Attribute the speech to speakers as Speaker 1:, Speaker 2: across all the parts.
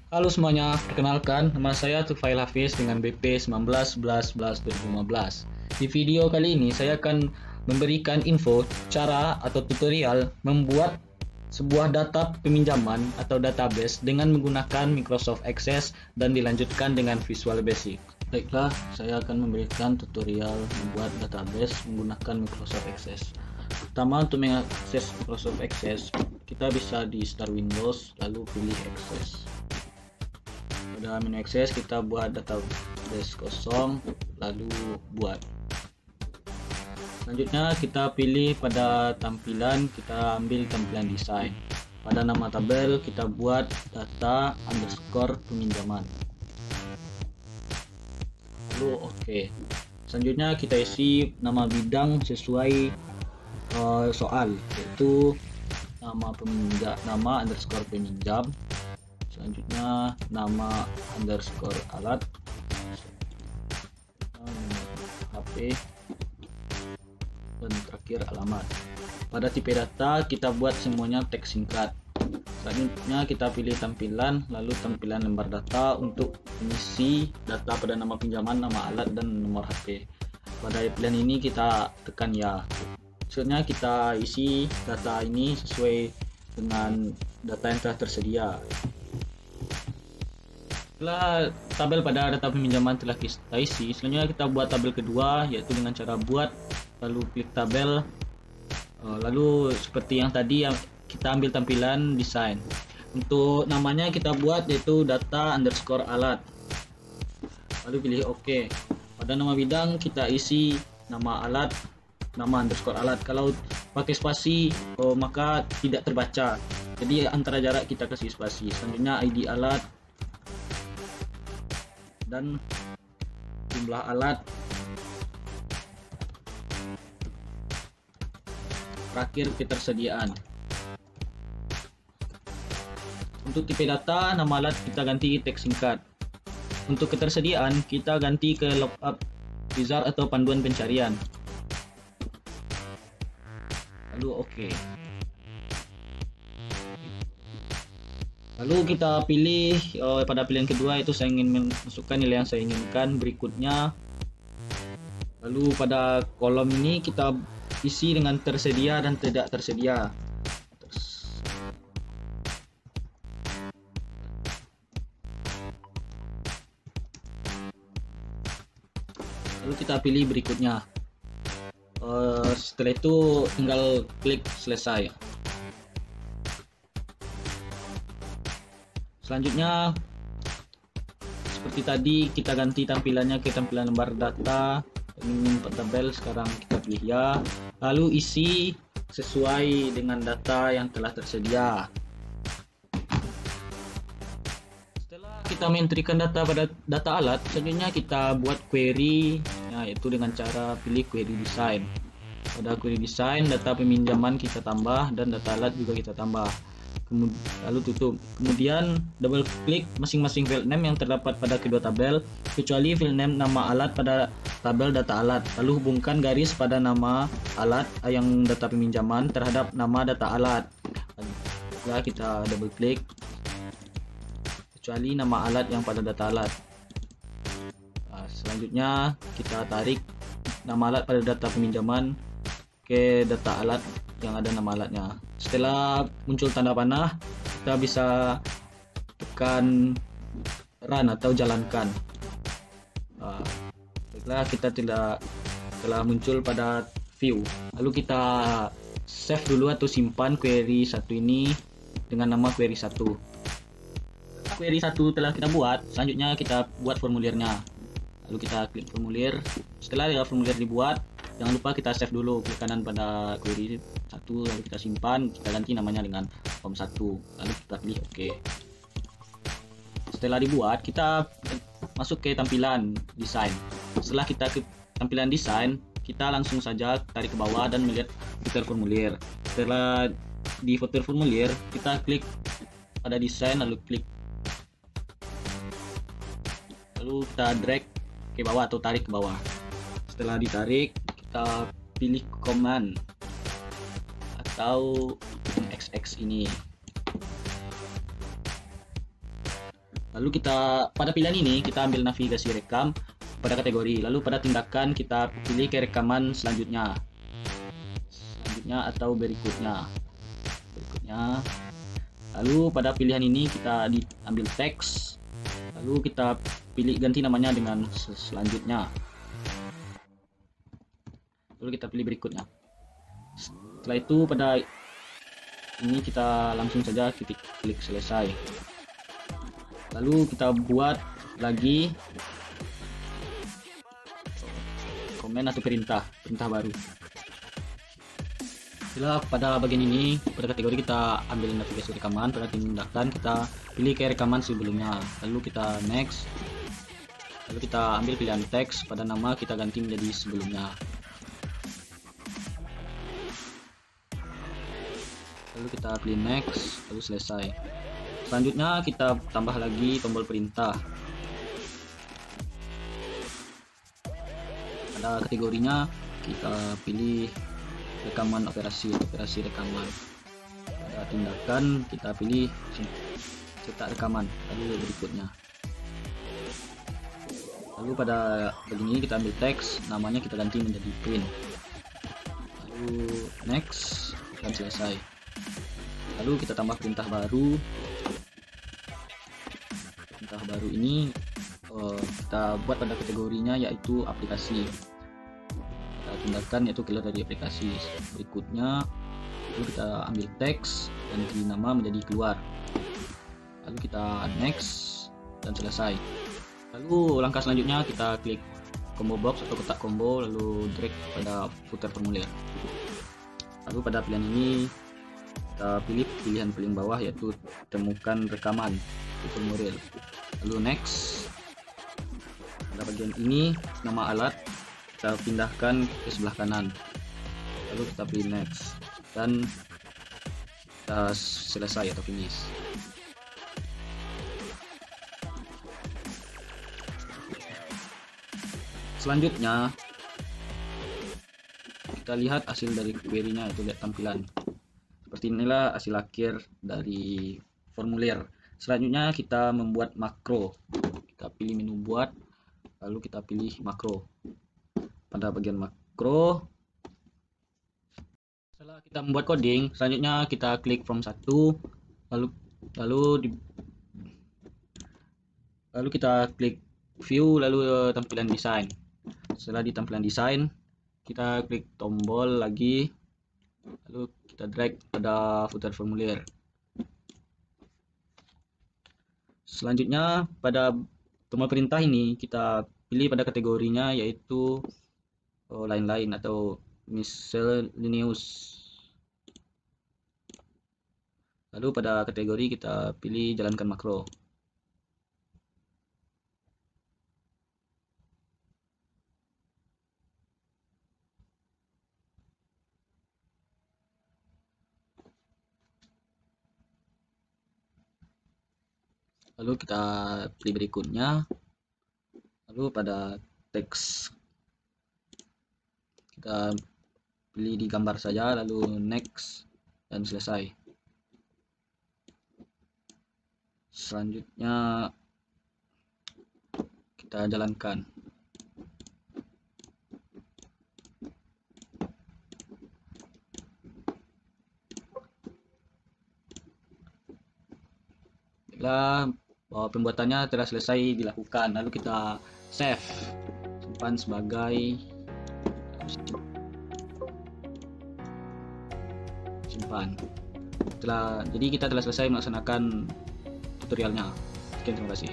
Speaker 1: Halo semuanya, perkenalkan nama saya Tufail Hafiz dengan BP 1911112015. Di video kali ini saya akan memberikan info cara atau tutorial membuat sebuah data peminjaman atau database dengan menggunakan Microsoft Access dan dilanjutkan dengan Visual Basic. Baiklah, saya akan memberikan tutorial membuat database menggunakan Microsoft Access. Pertama, untuk mengakses Microsoft Access, kita bisa di Start Windows lalu pilih Access. Pada menu Access kita buat database kosong lalu buat. Selanjutnya kita pilih pada tampilan, kita ambil tampilan desain. Pada nama tabel kita buat data underscore peminjaman. Lalu oke. Selanjutnya kita isi nama bidang sesuai soal, yaitu nama underscore peminjam. Selanjutnya nama underscore alat, HP, dan terakhir alamat. Pada tipe data kita buat semuanya teks singkat. Selanjutnya kita pilih tampilan, lalu tampilan lembar data untuk mengisi data pada nama pinjaman, nama alat, dan nomor HP. Pada pilihan ini kita tekan ya. Selanjutnya kita isi data ini sesuai dengan data yang telah tersedia. Setelah tabel pada data peminjaman telah kita isi, selanjutnya kita buat tabel kedua, yaitu dengan cara buat lalu klik tabel, lalu seperti yang tadi kita ambil tampilan desain. Untuk namanya kita buat yaitu data underscore alat, lalu pilih OK. Pada nama bidang kita isi nama alat, nama underscore alat. Kalau pakai spasi maka tidak terbaca, jadi antara jarak kita kasih spasi. Selanjutnya ID alat dan jumlah alat, terakhir ketersediaan. Untuk tipe data, nama alat kita ganti teks singkat. Untuk ketersediaan kita ganti ke lookup wizard atau panduan pencarian, lalu OK. Lalu kita pilih pada pilihan kedua, itu saya ingin masukkan nilai yang saya inginkan berikutnya. Lalu pada kolom ini kita isi dengan tersedia dan tidak tersedia. Lalu kita pilih berikutnya. Setelah itu tinggal klik selesai. Selanjutnya seperti tadi kita ganti tampilannya ke tampilan lembar data. Ingin tabel, sekarang kita pilih ya, lalu isi sesuai dengan data yang telah tersedia. Setelah kita menentukan data pada data alat, selanjutnya kita buat query, yaitu dengan cara pilih query design. Pada query design, data peminjaman kita tambah dan data alat juga kita tambah. Lalu tutup. Kemudian double klik masing-masing field name yang terdapat pada kedua tabel, kecuali field name nama alat pada tabel data alat. Lalu hubungkan garis pada nama alat yang data peminjaman terhadap nama data alat. Setelah kita double klik, kecuali nama alat yang pada data alat. Selanjutnya kita tarik nama alat pada data peminjaman ke data alat yang ada nama alatnya. Setelah muncul tanda panah, kita bisa tekan run atau jalankan. Setelah kita telah muncul pada view, lalu kita save dulu atau simpan query satu ini dengan nama query 1. Query 1 telah kita buat, selanjutnya kita buat formulirnya. Lalu kita klik formulir. Setelah formulir dibuat, jangan lupa kita save dulu, klik kanan pada query 1, lalu kita simpan, kita ganti namanya dengan form 1, lalu kita pilih OK. Setelah dibuat, kita masuk ke tampilan desain. Setelah kita ke tampilan desain, kita langsung saja tarik ke bawah dan melihat footer formulir. Setelah di footer formulir, kita klik pada desain, lalu kita drag ke bawah atau tarik ke bawah. Setelah ditarik, kita pilih command atau XX ini. Lalu kita pada pilihan ini kita ambil navigasi rekam pada kategori. Lalu pada tindakan kita pilih ke rekaman selanjutnya atau berikutnya. Lalu pada pilihan ini kita diambil teks. Lalu kita pilih ganti namanya dengan selanjutnya. Lalu kita pilih berikutnya. Setelah itu pada ini kita langsung saja klik selesai. Lalu kita buat lagi komen atau perintah baru. Setelah pada bagian ini, pada kategori kita ambil navigasi rekaman, pada tindakan kita pilih ke rekaman sebelumnya, lalu kita next, lalu kita ambil pilihan teks, pada nama kita ganti menjadi sebelumnya, lalu kita pilih next, lalu selesai. Selanjutnya kita tambah lagi tombol perintah. Pada kategorinya kita pilih rekaman operasi rekaman. Pada tindakan kita pilih cetak rekaman, lalu berikutnya. Lalu pada bagian ini kita ambil teks, namanya kita ganti menjadi print, lalu next dan selesai. Lalu kita tambah perintah baru. Perintah baru ini kita buat pada kategorinya yaitu aplikasi. Tindakan yaitu keluar dari aplikasi. Berikutnya lalu kita ambil teks, ganti nama menjadi keluar, lalu kita next dan selesai. Lalu langkah selanjutnya kita klik combo box atau kotak combo, lalu drag pada footer formulir. Lalu pada pilihan ini kita pilih pilihan paling bawah yaitu temukan rekaman di formulir, lalu next. Pada bagian ini nama alat kita pindahkan ke sebelah kanan, lalu kita pilih next dan kita selesai atau finish. Selanjutnya kita lihat hasil dari query-nya, itu lihat tampilan. Seperti inilah hasil akhir dari formulir. Selanjutnya kita membuat makro. Kita pilih menu buat, lalu kita pilih makro. Pada bagian makro, setelah kita membuat coding, selanjutnya kita klik from 1, lalu kita klik view, lalu tampilan desain. Setelah di tampilan desain kita klik tombol lagi, lalu kita drag pada footer formulir. Selanjutnya pada tombol perintah ini kita pilih pada kategorinya yaitu lain-lain atau miscellaneous. Lalu pada kategori kita pilih jalankan makro. Lalu kita pilih berikutnya, lalu pada teks kita pilih di gambar saja, lalu next dan selesai. Selanjutnya kita jalankan. Bila pembuatannya telah selesai dilakukan, lalu kita save, simpan sebagai simpan. Jadi kita telah selesai melaksanakan tutorialnya. Sekian, terima kasih.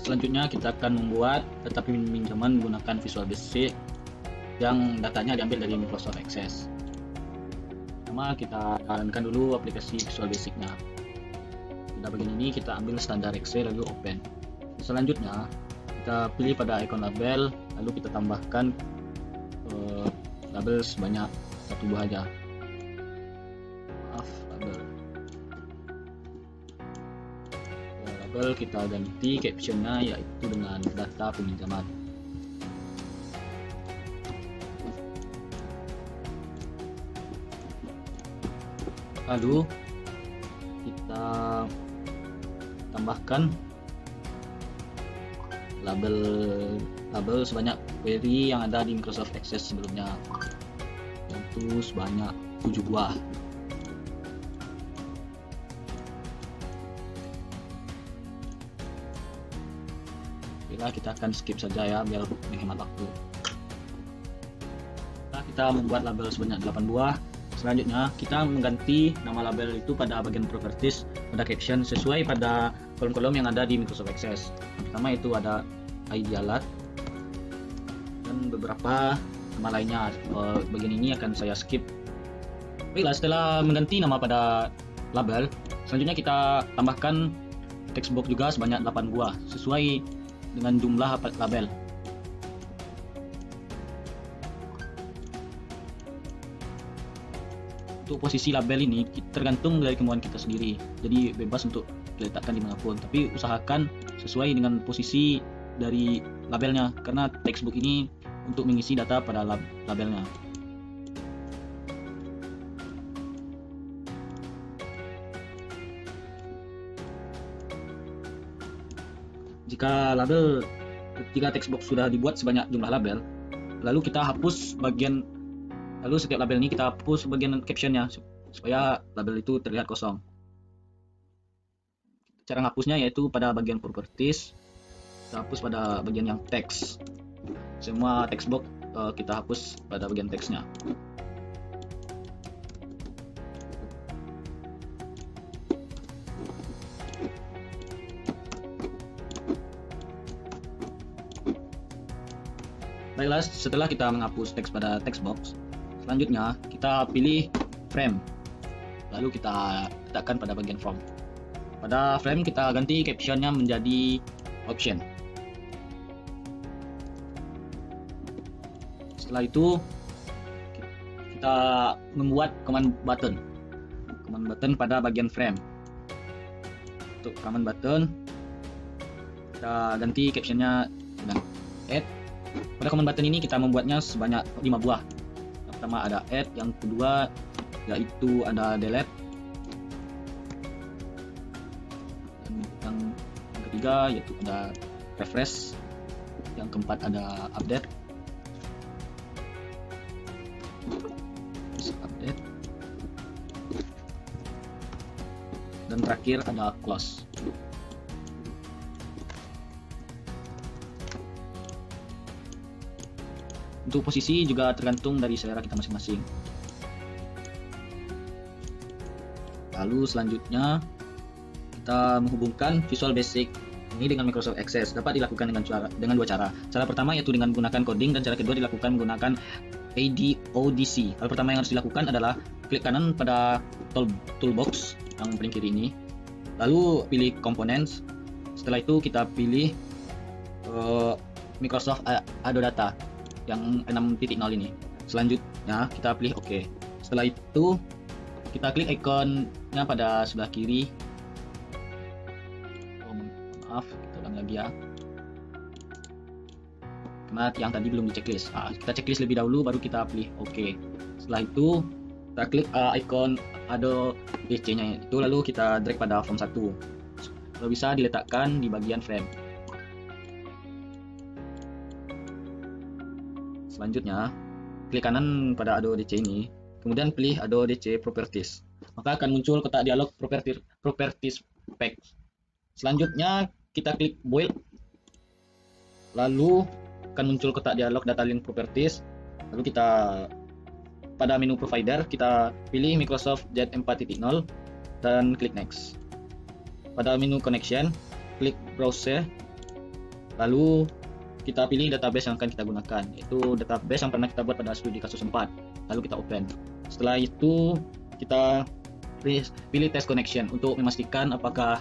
Speaker 1: Selanjutnya kita akan membuat data pinjaman menggunakan Visual Basic yang datanya diambil dari Microsoft Access. Pertama kita jalankan dulu aplikasi Visual Basic-nya. Pada bagian ini kita ambil standar Excel lalu open. Selanjutnya kita pilih pada icon label, lalu kita tambahkan label sebanyak 1 buah aja. Label kita ganti captionnya yaitu dengan data peminjaman. Lalu kita tambahkan label sebanyak query yang ada di Microsoft Access sebelumnya, yaitu sebanyak 7 buah. Bila kita akan skip saja ya biar menghemat waktu. Nah, kita membuat label sebanyak 8 buah. Selanjutnya kita mengganti nama label itu pada bagian properties pada caption sesuai pada kolom-kolom yang ada di Microsoft Access. Yang pertama itu ada ID alat dan beberapa nama lainnya. Bagian ini akan saya skip. Baiklah, setelah mengganti nama pada label, selanjutnya kita tambahkan text box juga sebanyak 8 buah sesuai dengan jumlah label. Untuk posisi label ini tergantung dari kemauan kita sendiri, jadi bebas untuk diletakkan dimanapun, tapi usahakan sesuai dengan posisi dari labelnya, karena textbook ini untuk mengisi data pada labelnya. Jika textbox sudah dibuat sebanyak jumlah label, lalu kita hapus setiap label ini kita hapus bagian captionnya supaya label itu terlihat kosong. Cara menghapusnya yaitu pada bagian properties, kita hapus pada bagian yang text. Semua text box kita hapus pada bagian teksnya. Baiklah, setelah kita menghapus teks pada text box, selanjutnya kita pilih frame, lalu kita letakkan pada bagian form. Pada frame kita ganti captionnya menjadi option. Setelah itu kita membuat command button pada bagian frame. Untuk command button kita ganti captionnya dengan add. Pada command button ini kita membuatnya sebanyak 5 buah. Yang pertama ada add, yang kedua yaitu ada delete, dan yang ketiga yaitu ada refresh, yang keempat ada update, dan terakhir ada close. Untuk posisi juga tergantung dari selera kita masing-masing. Lalu selanjutnya kita menghubungkan Visual Basic ini dengan Microsoft Access. Dapat dilakukan dengan dua cara. Cara pertama yaitu dengan menggunakan coding, dan cara kedua dilakukan menggunakan ADODC. Hal pertama yang harus dilakukan adalah klik kanan pada toolbox yang paling kiri ini, lalu pilih Components. Setelah itu kita pilih Microsoft ADOData yang 6.0 ini. Selanjutnya kita pilih OK. Setelah itu kita klik ikonnya pada sebelah kiri. Maaf, kita ulang lagi ya, karena yang tadi belum di checklist. Kita checklist lebih dahulu baru kita pilih OK. Setelah itu kita klik ikon ADODC nya itu, lalu kita drag pada form 1. Kalau bisa diletakkan di bagian frame. Selanjutnya, klik kanan pada ADODC ini, kemudian pilih ADODC Properties. Maka akan muncul kotak dialog Properties Pack. Selanjutnya, kita klik Build, lalu akan muncul kotak dialog Data Link Properties. Lalu kita pada menu Provider, kita pilih Microsoft Jet 4.0 dan klik Next. Pada menu Connection, klik Browse, lalu kita pilih database yang akan kita gunakan, yaitu database yang pernah kita buat pada studi kasus 4. Lalu kita open. Setelah itu kita pilih test connection untuk memastikan apakah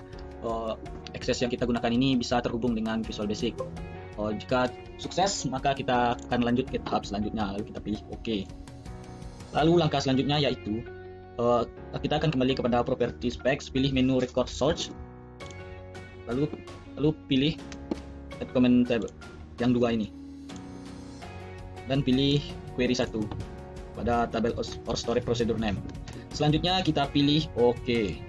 Speaker 1: akses yang kita gunakan ini bisa terhubung dengan Visual Basic. Jika sukses, maka kita akan lanjut ke tahap selanjutnya. Lalu kita pilih OK. Lalu langkah selanjutnya yaitu kita akan kembali kepada Property Specs, pilih menu Record Search, lalu pilih Add Comment Table yang 2 ini, dan pilih query 1 pada tabel or storage procedure name. Selanjutnya kita pilih OK.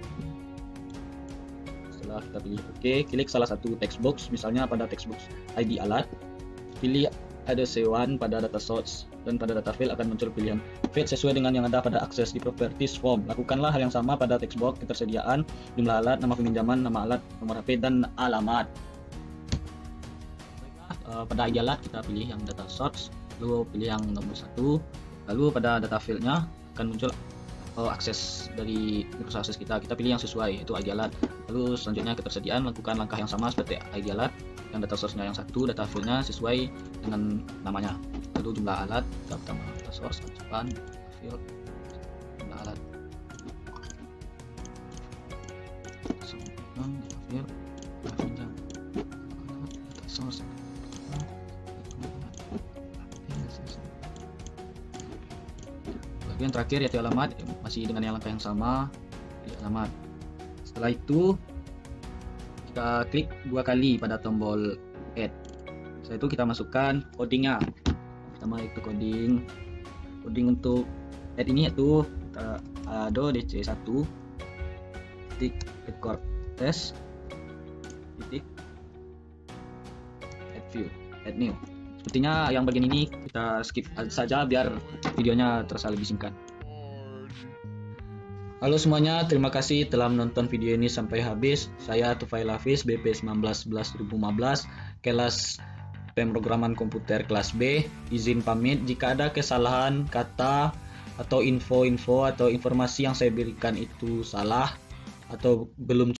Speaker 1: Setelah kita pilih OK, klik salah satu text box, misalnya pada text box ID alat, pilih ada C1 pada data source, dan pada data field akan muncul pilihan fit sesuai dengan yang ada pada akses di properties form. Lakukanlah hal yang sama pada text box ketersediaan, jumlah alat, nama peminjaman, nama alat, nomor HP, dan alamat. Pada ID alat kita pilih yang data source, lalu pilih yang nomor 1, lalu pada data fieldnya akan muncul akses dari Microsoft Access kita pilih yang sesuai, yaitu ID alat. Lalu selanjutnya ketersediaan, lakukan langkah yang sama seperti ID alat, yang data source-nya yang 1, data fieldnya sesuai dengan namanya. Lalu jumlah alat, kita tambah data source, depan, field, jumlah alat, data field, pinjam, data source, bagian terakhir yaitu alamat, masih dengan yang langkah yang sama, di alamat. Setelah itu kita klik 2 kali pada tombol add. Setelah itu kita masukkan codingnya. Pertama itu coding untuk add ini yaitu kita ado DC1 titik record test titik add new. Sepertinya yang bagian ini kita skip saja biar videonya terasa lebih singkat. Halo semuanya, terima kasih telah menonton video ini sampai habis. Saya Tufail Hafiz, BP 1911 2015, kelas pemrograman komputer kelas B. Izin pamit jika ada kesalahan kata atau info atau informasi yang saya berikan itu salah atau belum